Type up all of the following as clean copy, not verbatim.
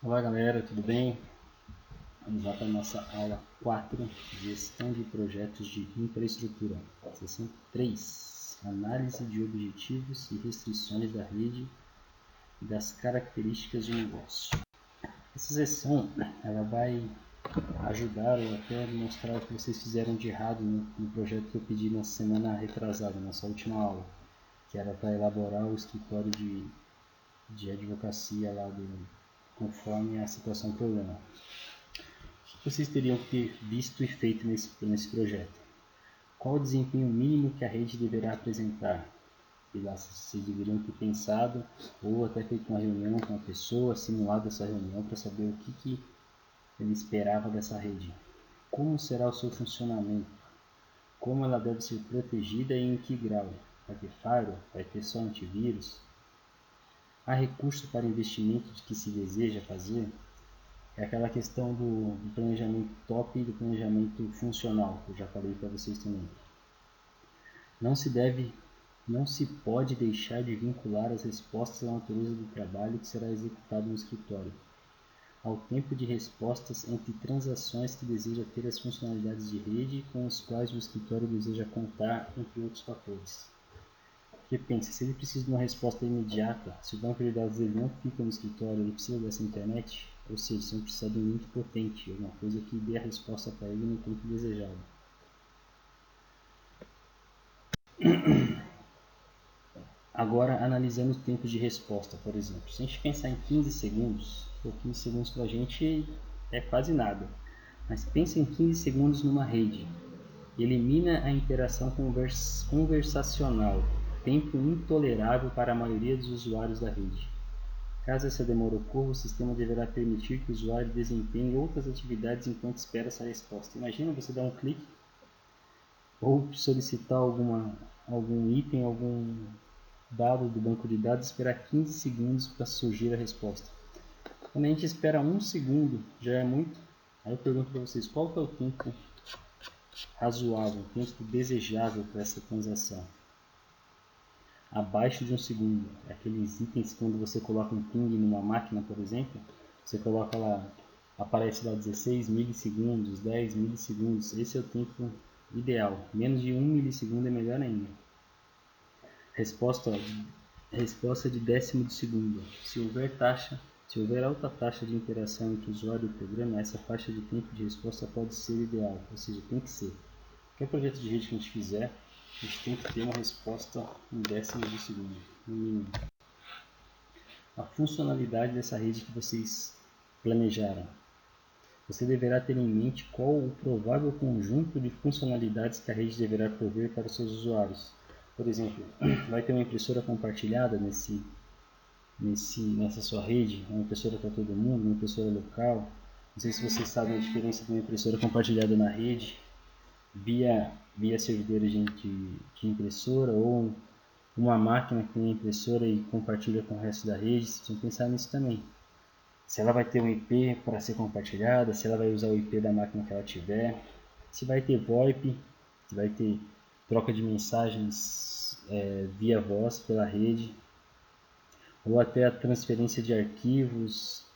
Olá galera, tudo bem? Vamos lá para a nossa aula 4, Gestão de Projetos de Infraestrutura, sessão 3, Análise de objetivos e restrições da rede e das características de negócio. Essa sessão ela vai ajudar ou até mostrar o que vocês fizeram de errado no projeto que eu pedi na semana retrasada, nossa última aula, que era para elaborar o escritório de advocacia lá conforme a situação do programa. O que vocês teriam que ter visto e feito nesse projeto? Qual o desempenho mínimo que a rede deverá apresentar? E lá vocês deveriam ter pensado ou até feito uma reunião com a pessoa, simulado essa reunião para saber o que ele esperava dessa rede. Como será o seu funcionamento? Como ela deve ser protegida e em que grau? Vai ter firewall? Vai ter só antivírus? Há recurso para investimento de que se deseja fazer? É aquela questão do planejamento top e do planejamento funcional, que eu já falei para vocês também. Não se pode deixar de vincular as respostas à natureza do trabalho que será executado no escritório, ao tempo de respostas entre transações que deseja ter as funcionalidades de rede com as quais o escritório deseja contar, entre outros fatores. Porque pensa, se ele precisa de uma resposta imediata, se o banco de dados dele não fica no escritório, ele precisa dessa internet, ou seja, se não precisar de um link potente, alguma coisa que dê a resposta para ele no tempo desejado. Agora, analisando os tempos de resposta, por exemplo. Se a gente pensar em 15 segundos, 15 segundos para a gente é quase nada. Mas pensa em 15 segundos numa rede. Elimina a interação conversacional, tempo intolerável para a maioria dos usuários da rede. Caso essa demora ocorra, o sistema deverá permitir que o usuário desempenhe outras atividades enquanto espera essa resposta. Imagina você dar um clique ou solicitar algum item, algum dado do banco de dados e esperar 15 segundos para surgir a resposta. Quando a gente espera 1 segundo, já é muito. Aí eu pergunto para vocês, qual que é o tempo razoável, o tempo desejável para essa transação? Abaixo de 1 segundo. Aqueles itens que quando você coloca um ping numa máquina, por exemplo, você coloca lá, aparece lá 16 milissegundos, 10 milissegundos. Esse é o tempo ideal. Menos de 1 milissegundo é melhor ainda. Resposta de décimo de segundo. Se houver alta taxa de interação entre o usuário e o programa, essa faixa de tempo de resposta pode ser ideal, ou seja, tem que ser. Qualquer projeto de rede que a gente fizer, a gente tem que ter uma resposta em décimos de segundo, no mínimo. A funcionalidade dessa rede que vocês planejaram. Você deverá ter em mente qual o provável conjunto de funcionalidades que a rede deverá prover para os seus usuários. Por exemplo, vai ter uma impressora compartilhada nessa sua rede, uma impressora para todo mundo, uma impressora local. Não sei se vocês sabem a diferença de uma impressora compartilhada na rede via servidores de impressora ou uma máquina que tem impressora e compartilha com o resto da rede. Vocês vão pensar nisso também. Se ela vai ter um IP para ser compartilhada, se ela vai usar o IP da máquina que ela tiver, se vai ter VoIP, se vai ter troca de mensagens via voz pela rede, ou até a transferência de arquivos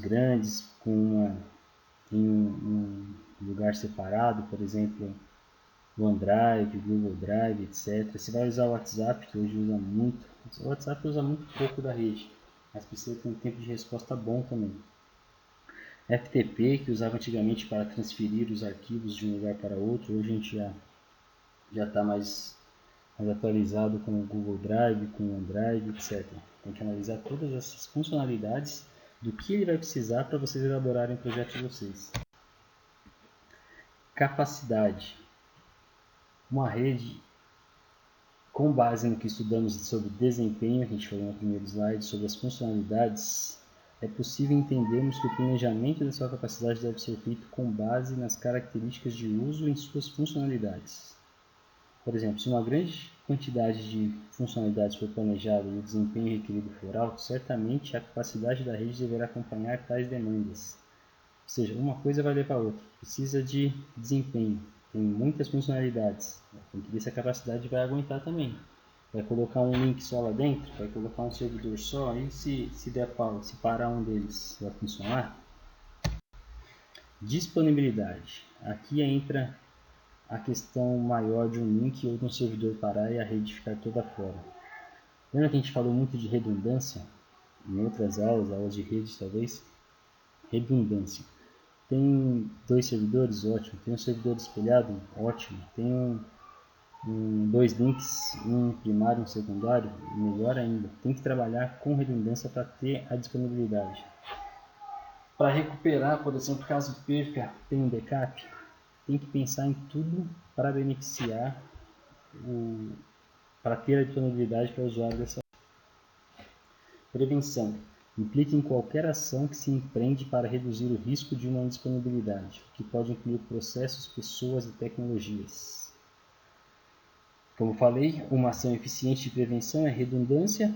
grandes em um lugar separado, por exemplo, OneDrive, Google Drive, etc. Você vai usar o WhatsApp, que hoje usa muito. O WhatsApp usa muito pouco da rede, mas precisa ter um tempo de resposta bom também. FTP, que usava antigamente para transferir os arquivos de um lugar para outro, hoje a gente já está mais atualizado com o Google Drive, com o OneDrive, etc. Tem que analisar todas essas funcionalidades do que ele vai precisar para vocês elaborarem o projeto de vocês. Capacidade. Uma rede, com base no que estudamos sobre desempenho, que a gente falou no primeiro slide, sobre as funcionalidades, é possível entendermos que o planejamento da sua capacidade deve ser feito com base nas características de uso em suas funcionalidades. Por exemplo, se uma grande quantidade de funcionalidades for planejada e o desempenho requerido for alto, certamente a capacidade da rede deverá acompanhar tais demandas. Ou seja, uma coisa vai levar a outra. Precisa de desempenho, tem muitas funcionalidades, tem que ver se a capacidade vai aguentar também. Vai colocar um link só lá dentro? Vai colocar um servidor só? E se der pau, se parar um deles, vai funcionar? Disponibilidade. Aqui entra a questão maior de um link ou de um servidor parar e a rede ficar toda fora. Lembra que a gente falou muito de redundância? Em outras aulas de rede talvez? Redundância. Tem 2 servidores? Ótimo. Tem um servidor espelhado? Ótimo. Tem dois links, um primário e um secundário? Melhor ainda. Tem que trabalhar com redundância para ter a disponibilidade. Para recuperar, por exemplo, caso perca, tem um backup, tem que pensar em tudo para beneficiar, para ter a disponibilidade para o usuário dessa. Prevenção. Implica em qualquer ação que se empreende para reduzir o risco de uma indisponibilidade, que pode incluir processos, pessoas e tecnologias. Como falei, uma ação eficiente de prevenção é redundância,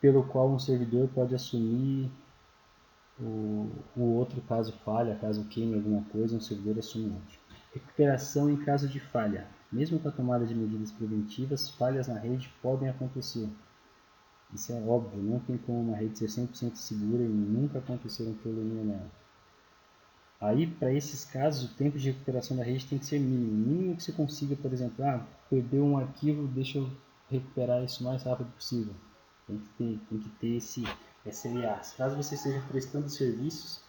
pelo qual um servidor pode assumir o outro caso falha, caso queime alguma coisa, um servidor assume outro. Recuperação em caso de falha. Mesmo com a tomada de medidas preventivas, falhas na rede podem acontecer. Isso é óbvio, não tem como uma rede ser 100% segura e nunca acontecer um problema nela. Aí, para esses casos, o tempo de recuperação da rede tem que ser mínimo. Mínimo que você consiga, por exemplo, perdeu um arquivo, deixa eu recuperar isso o mais rápido possível. Tem que ter esse SLA. Caso você esteja prestando serviços,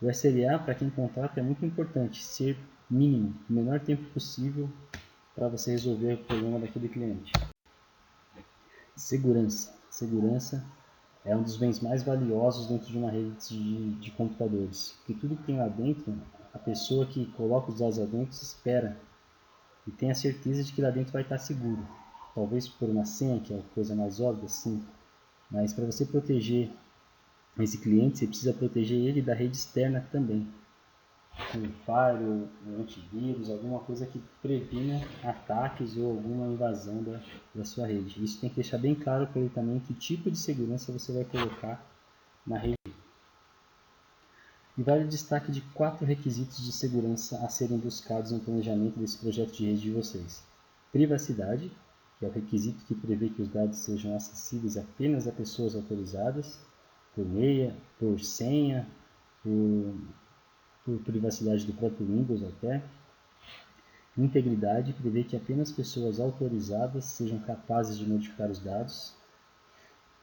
o SLA, para quem contrata, é muito importante. Ser mínimo, o menor tempo possível para você resolver o problema daquele cliente. Segurança. Segurança é um dos bens mais valiosos dentro de uma rede de computadores. Porque tudo que tem lá dentro, a pessoa que coloca os dados lá dentro espera e tem a certeza de que lá dentro vai estar seguro. Talvez por uma senha, que é a coisa mais óbvia, sim. Mas para você proteger esse cliente, você precisa proteger ele da rede externa também. Com um firewall, um antivírus, alguma coisa que previna ataques ou alguma invasão da sua rede. Isso tem que deixar bem claro para ele também que tipo de segurança você vai colocar na rede. E vale o destaque de 4 requisitos de segurança a serem buscados no planejamento desse projeto de rede de vocês. Privacidade, que é o requisito que prevê que os dados sejam acessíveis apenas a pessoas autorizadas, por senha, por privacidade do próprio Windows até. Integridade prevê que apenas pessoas autorizadas sejam capazes de modificar os dados.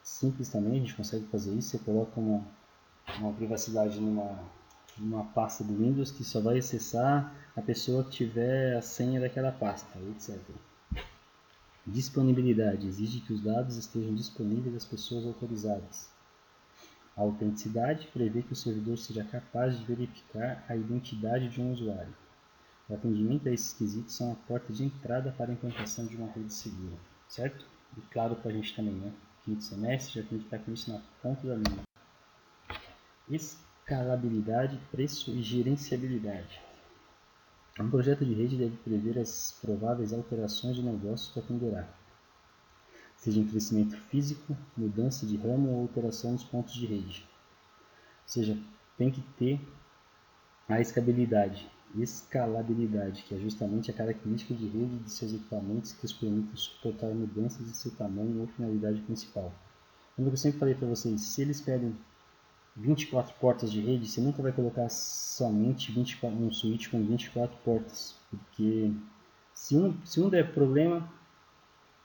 Simples também, a gente consegue fazer isso. Você coloca uma privacidade numa pasta do Windows que só vai acessar a pessoa que tiver a senha daquela pasta, etc. Disponibilidade exige que os dados estejam disponíveis às pessoas autorizadas. A autenticidade prevê que o servidor seja capaz de verificar a identidade de um usuário. O atendimento a esses quesitos são a porta de entrada para a implantação de uma rede segura, certo? E claro para a gente também, né? Quinto semestre já tem que estar com isso na ponta da língua. Escalabilidade, preço e gerenciabilidade. Um projeto de rede deve prever as prováveis alterações de negócio que atenderá, seja em crescimento físico, mudança de ramo ou alteração dos pontos de rede. Ou seja, tem que ter a escalabilidade, que é justamente a característica de rede de seus equipamentos que os permitem suportar mudanças de seu tamanho ou finalidade principal. Como eu sempre falei para vocês, se eles pedem 24 portas de rede, você nunca vai colocar somente um switch com 24 portas, porque se um der problema,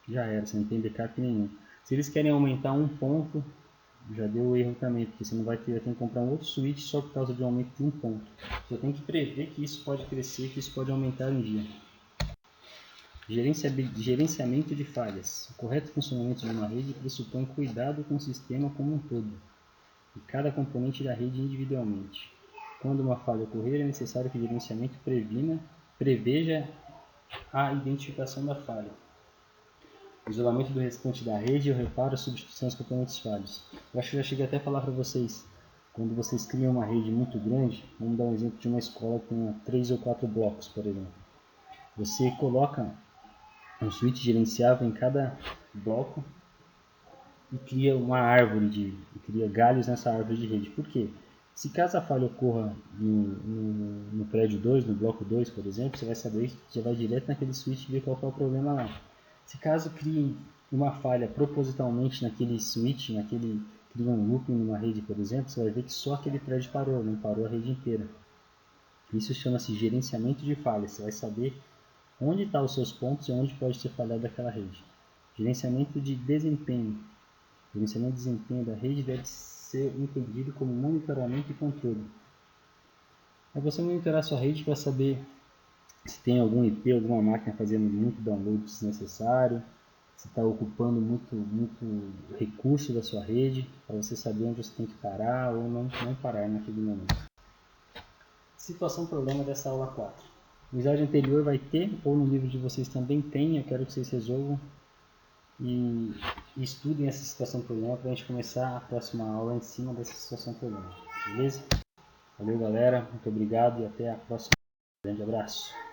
já era, você não tem backup nenhum. Se eles querem aumentar um ponto, já deu erro também, porque você não vai ter que comprar um outro switch só por causa de um aumento de um ponto. Você tem que prever que isso pode crescer, que isso pode aumentar um dia. Gerenciamento de falhas. O correto funcionamento de uma rede pressupõe cuidado com o sistema como um todo, e cada componente da rede individualmente. Quando uma falha ocorrer, é necessário que o gerenciamento preveja a identificação da falha, o isolamento do restante da rede e o reparo e substituição dos componentes falhos. Eu acho que eu já cheguei até a falar para vocês, quando vocês criam uma rede muito grande, vamos dar um exemplo de uma escola que tenha 3 ou 4 blocos, por exemplo. Você coloca um switch gerenciável em cada bloco e cria uma árvore, cria galhos nessa árvore de rede. Por quê? Se caso a falha ocorra no prédio 2, no bloco 2, por exemplo, você vai saber que já vai direto naquele switch e ver qual é o problema lá. Se caso crie uma falha propositalmente naquele switch, cria um looping numa rede, por exemplo, você vai ver que só aquele thread parou, não parou a rede inteira. Isso chama-se gerenciamento de falhas. Você vai saber onde estão os seus pontos e onde pode ter falhado aquela rede. Gerenciamento de desempenho. O gerenciamento de desempenho da rede deve ser entendido como monitoramento e controle. É você monitorar sua rede para saber se tem algum IP, alguma máquina fazendo muito download desnecessário, se está ocupando muito recurso da sua rede, para você saber onde você tem que parar ou não parar naquele momento. Situação problema dessa aula 4. No slide anterior vai ter, ou no livro de vocês também tem, eu quero que vocês resolvam e estudem essa situação problema para a gente começar a próxima aula em cima dessa situação problema. Beleza? Valeu, galera. Muito obrigado e até a próxima. Grande abraço.